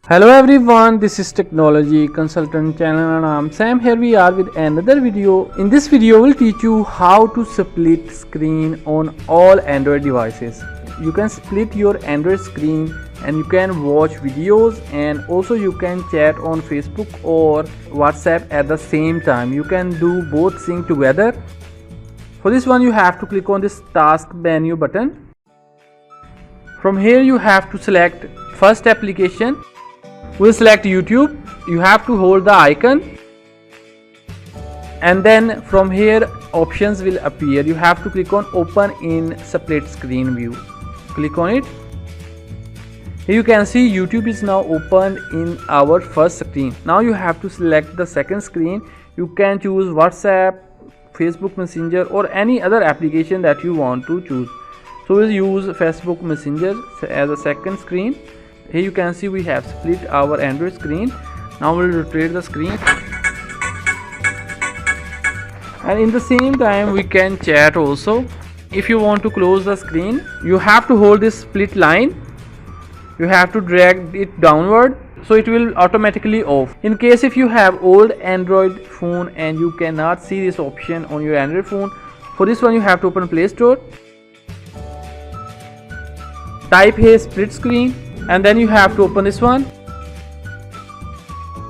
Hello everyone, this is Technology Consultant channel and I'm Sam. Here we are with another video. In this video we'll teach you how to split screen on all Android devices. You can split your Android screen and you can watch videos, and also you can chat on Facebook or WhatsApp at the same time. You can do both things together. For this one you have to click on this task menu button. From here you have to select first application. We'll select YouTube. You have to hold the icon and then from here options will appear. You have to click on open in split screen view. Click on it. Here you can see YouTube is now opened in our first screen. Now you have to select the second screen. You can choose WhatsApp, Facebook Messenger or any other application that you want to choose. So we'll use Facebook Messenger as a second screen. Here you can see we have split our Android screen. Now we'll rotate the screen and in the same time we can chat also. If you want to close the screen, you have to hold this split line. You have to drag it downward so it will automatically off. In case if you have old Android phone and you cannot see this option on your Android phone, for this one you have to open Play Store, type here split screen, and then you have to open this one,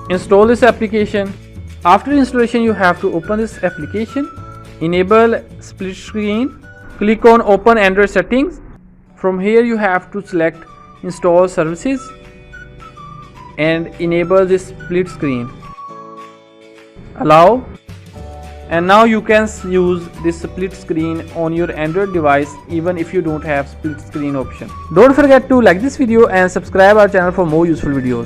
install this application. After installation you have to open this application, enable split screen, click on open Android settings. From here you have to select install services and enable this split screen, allow, and now you can use this split screen on your Android device even if you don't have split screen option. Don't forget to like this video and subscribe our channel for more useful videos.